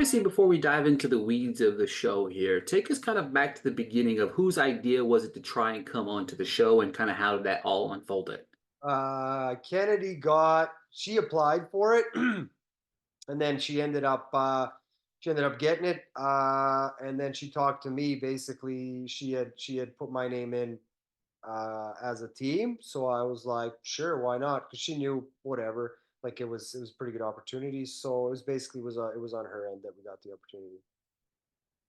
obviously, before we dive into the weeds of the show here, take us kind of back to the beginning of whose idea was it to try and come onto the show and kind of how did that all unfolded? Kennedy she applied for it, and then she ended up getting it. And then she talked to me. Basically, she had put my name in as a team, so I was like, sure, why not? Because she knew whatever, like it was pretty good opportunity. So it was basically it was on her end that we got the opportunity.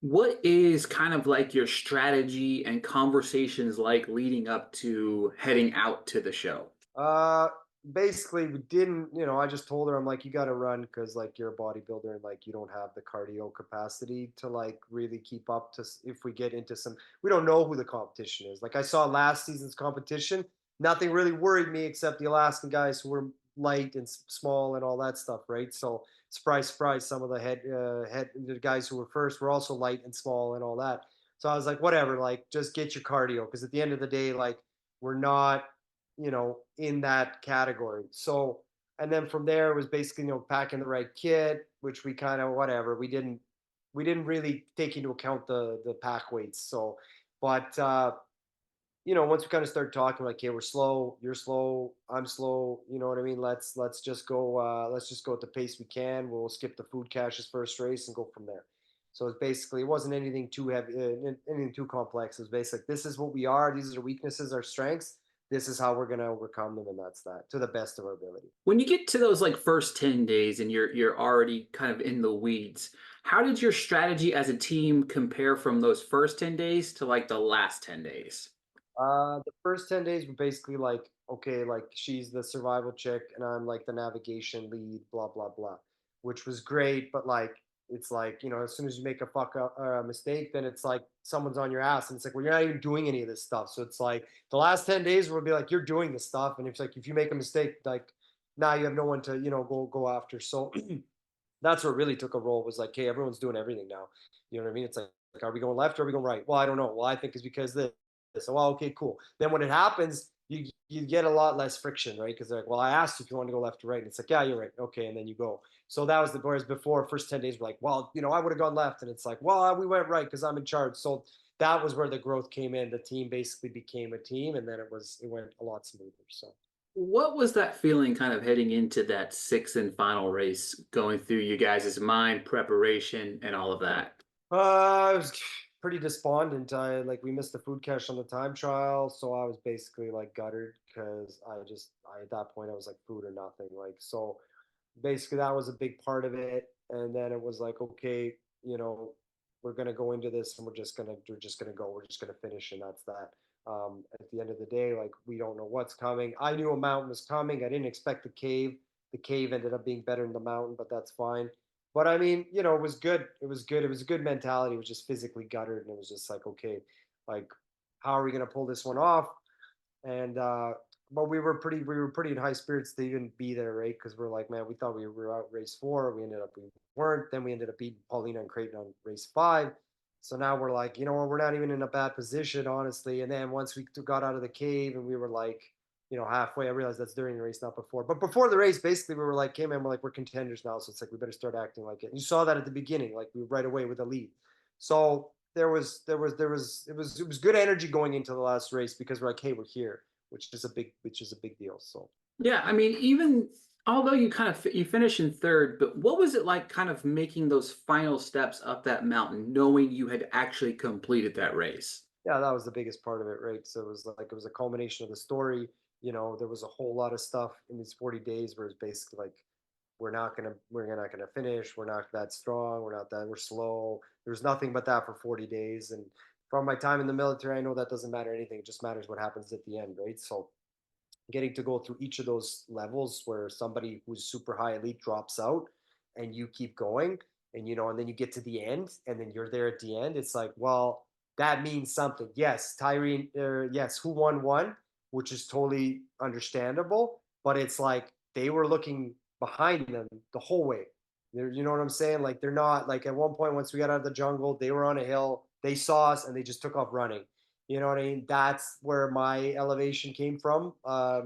What is kind of like your strategy and conversations like leading up to heading out to the show? Uh, Basically, we didn't. I just told her, I'm like, you got to run because like you're a bodybuilder and like you don't have the cardio capacity to like really keep up to. If we get into some, we don't know who the competition is. Like I saw last season's competition, nothing really worried me except the Alaskan guys who were light and small and all that stuff, right? So surprise, surprise, some of the guys who were first were also light and small and all that. So I was like, whatever, like just get your cardio because at the end of the day, like we're not in that category. So, and then from there it was basically, packing the right kit, which we kind of whatever. We didn't really take into account the pack weights. So, but once we kind of start talking, like, okay, we're slow, you're slow, I'm slow, you know what I mean? Let's just go at the pace we can. We'll skip the food caches first race and go from there. So it's basically, it wasn't anything too heavy, anything too complex. It was basically, this is what we are, these are our weaknesses, our strengths, this is how we're going to overcome them, and that's that, to the best of our ability. When you get to those like first 10 days and you're already kind of in the weeds, how did your strategy as a team compare from those first 10 days to like the last 10 days? The first 10 days were basically like, okay, like she's the survival chick and I'm like the navigation lead, blah, blah, blah, which was great. But like, it's like, as soon as you make a fuck up mistake, then it's like someone's on your ass. And it's like, well, you're not even doing any of this stuff. So it's like the last 10 days will be like, you're doing this stuff. And it's like, if you make a mistake, like now you have no one to, go after. So that's what really took a role was like, hey, everyone's doing everything now. You know what I mean? It's like, are we going left or are we going right? Well, I don't know. Well, I think it's because this. So, well, okay, cool. Then when it happens, you get a lot less friction, right? Because they're like, well, I asked you if you want to go left or right. And it's like, yeah, you're right. Okay. And then you go. So that was the whereas before, first 10 days were like, well, I would have gone left. And it's like, well, we went right because I'm in charge. So that was where the growth came in. The team basically became a team, and then it went a lot smoother. So What was that feeling kind of heading into that sixth and final race, going through you guys' mind, preparation, and all of that? I was pretty despondent. We missed the food cache on the time trial, so I was basically like gutted because I at that point I was like food or nothing. Like so, basically that was a big part of it. And then it was like, okay, we're gonna go into this and we're just gonna finish, and that's that. At the end of the day, like we don't know what's coming. I knew a mountain was coming. I didn't expect the cave. The cave ended up being better than the mountain, but that's fine. But I mean, it was good. It was good. It was a good mentality. It was just physically guttered, and it was just like, okay, like, how are we gonna pull this one off? And but we were pretty in high spirits to even be there, right? Because we're like, man, we thought we were out race 4. We ended up we weren't. Then we ended up beating Paulina and Creighton on race 5. So now we're like, we're not even in a bad position, honestly. And then once we got out of the cave and we were like, halfway, I realized that's during the race, not before. But before the race, basically, we were like, hey, man, we're contenders now. So it's like, we better start acting like it. And you saw that at the beginning, like we right away with the lead. So it was good energy going into the last race because we're like, hey, we're here, which is a big deal. So Yeah, I mean, even although you kind of you finish in third, but what was it like kind of making those final steps up that mountain, knowing you had actually completed that race? yeah, that was the biggest part of it, right? So it was a culmination of the story. There was a whole lot of stuff in these 40 days where it's basically like, we're not gonna finish. We're not that strong. We're slow. There's nothing but that for 40 days. And from my time in the military, I know that doesn't matter anything. It just matters what happens at the end, right? So getting to go through each of those levels where somebody who's super high elite drops out and you keep going, and then you get to the end and then you're there at the end, it's like, well, that means something. Yes, Tyrene, yes, who won, which is totally understandable, but it's like they were looking behind them the whole way. You know what I'm saying? Like, they're not like, at one point, once we got out of the jungle, they were on a hill, they saw us and they just took off running. You know what I mean? That's where my elevation came from,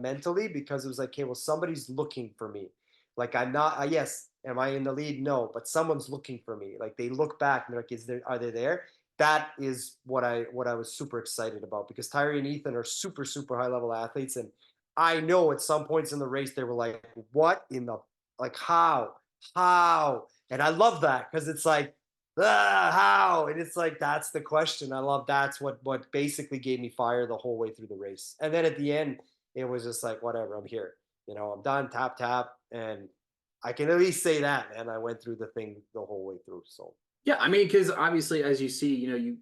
mentally, because it was like, okay, well, somebody's looking for me. Like I'm not. Yes, am I in the lead? No, but someone's looking for me. Like they look back and they're like, is there? Are they there? That is what I was super excited about because Tyree and Ethan are super high level athletes, and I know at some points in the race they were like, what in the like how? And I love that because it's like how? And it's like that's the question. I love that's what basically gave me fire the whole way through the race. And then at the end, it was just like whatever, I'm here. I'm done, tap tap, and I can at least say that, man. I went through the thing the whole way through. So Yeah, I mean, because obviously, as you see,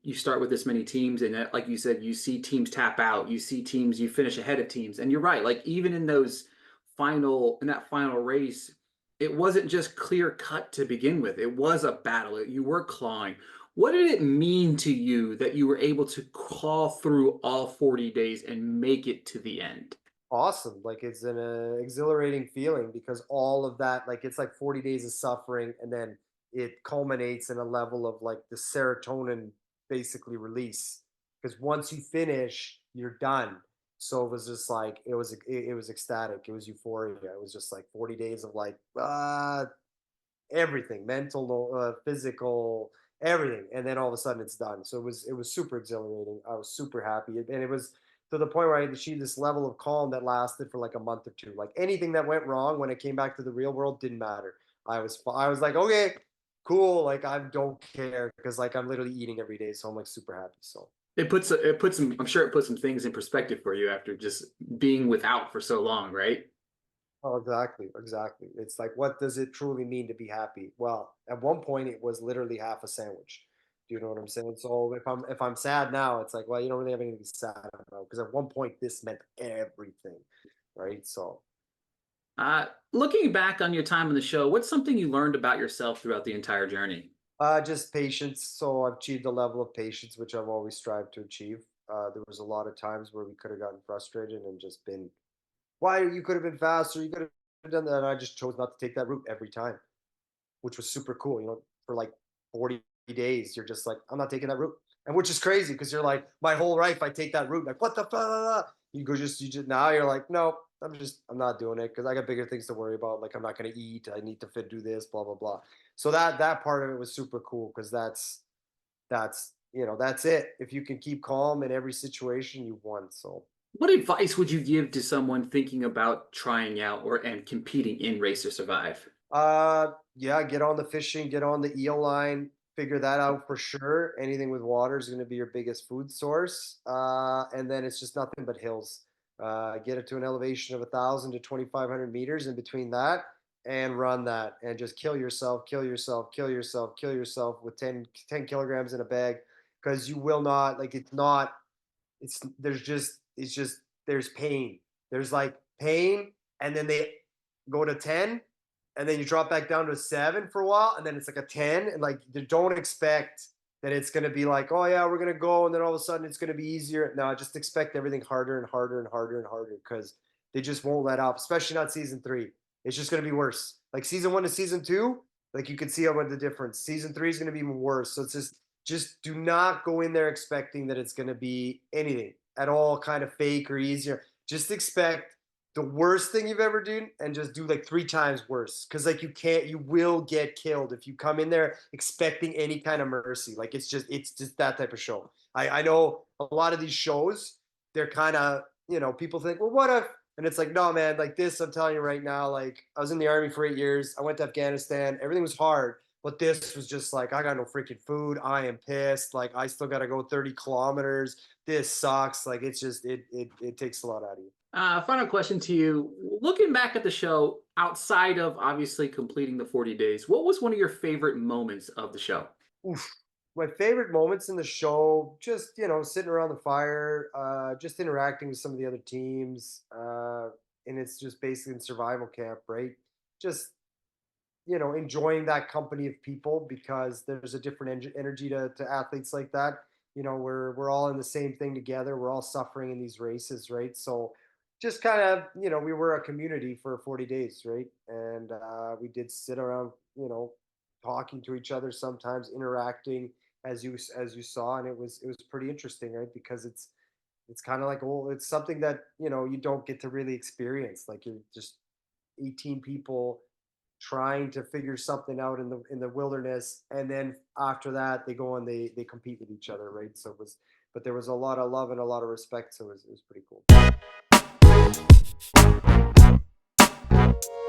you start with this many teams, and like you said, you see teams tap out, you see teams, you finish ahead of teams, and you're right. Like even in that final race, it wasn't just clear cut to begin with. It was a battle. You were clawing. What did it mean to you that you were able to claw through all 40 days and make it to the end? awesome. Like it's an exhilarating feeling because all of that, like it's like 40 days of suffering, and then it culminates in a level of like the serotonin basically release. Because once you finish, you're done. So it was just like it was ecstatic. It was euphoria. It was just like 40 days of like everything, mental, physical, everything, and then all of a sudden it's done. So it was super exhilarating. I was super happy, and it was to the point where I achieved this level of calm that lasted for like a month or two. Like anything that went wrong when it came back to the real world didn't matter. I was like, okay, cool. Like I don't care because like I'm literally eating every day, so I'm like super happy. So It puts some. I'm sure it puts some things in perspective for you after just being without for so long, right? oh, exactly, exactly. It's like, what does it truly mean to be happy? Well, at one point, it was literally half a sandwich. Do you know what I'm saying? So if I'm sad now, it's like, well, you don't really have anything to be sad about because at one point this meant everything, right? So Looking back on your time on the show, what's something you learned about yourself throughout the entire journey? just patience. So I've achieved a level of patience which I've always strived to achieve. There was a lot of times where we could have gotten frustrated and just been, why you could have been faster, you could have done that. And I just chose not to take that route every time, which was super cool. For like 40 days, you're just like, I'm not taking that route. And which is crazy because you're like, my whole life, I take that route. Like, what the fuck? You just, now you're like, no, I'm not doing it because I got bigger things to worry about. Like, I'm not going to eat. I need to fit, do this, blah, blah, blah. So that part of it was super cool because that's it. If you can keep calm in every situation, you've won. So What advice would you give to someone thinking about trying out or and competing in Race to Survive? yeah, get on the fishing, get on the eel line, figure that out for sure. Anything with water is going to be your biggest food source. And then it's just nothing but hills. Get it to an elevation of 1,000 to 2,500 meters in between that and run that and just kill yourself, kill yourself, kill yourself, kill yourself with 10 kilograms in a bag because you will not, like, it's not, it's just there's pain. There's like pain, and then they go to 10, and then you drop back down to a 7 for a while, and then it's like a 10, and like you don't expect that it's gonna be like, oh yeah, we're gonna go, and then all of a sudden it's gonna be easier. No, just expect everything harder and harder and harder and harder because they just won't let up, especially not season three. It's just gonna be worse. Like season one to season two, like you can see about the difference. Season three is gonna be even worse. So it's just do not go in there expecting that it's going to be anything at all kind of fake or easier. Just expect the worst thing you've ever done and just do like 3 times worse because like you will get killed if you come in there expecting any kind of mercy. Like it's just that type of show. I know a lot of these shows, they're kind of, people think, well, what if, and it's like, no, man, like this, I'm telling you right now, like I was in the army for 8 years, I went to Afghanistan, everything was hard, but this was just like, I got no freaking food. I am pissed. Like, I still got to go 30 kilometers. This sucks. Like, it's just, it takes a lot out of you. Final question to you. Looking back at the show, outside of obviously completing the 40 days, what was one of your favorite moments of the show? Oof. My favorite moments in the show, just, sitting around the fire, just interacting with some of the other teams. And it's just basically in survival camp, right? Just enjoying that company of people because there's a different energy to athletes like that. We're all in the same thing together. We're all suffering in these races, right? So just kind of, we were a community for 40 days, right? And we did sit around, talking to each other, sometimes interacting as you saw, and it was pretty interesting, right? Because it's kind of like, well, it's something that you don't get to really experience. Like you're just 18 people trying to figure something out in the wilderness, and then after that they go and they compete with each other, right? So it was, but there was a lot of love and a lot of respect, so it was pretty cool.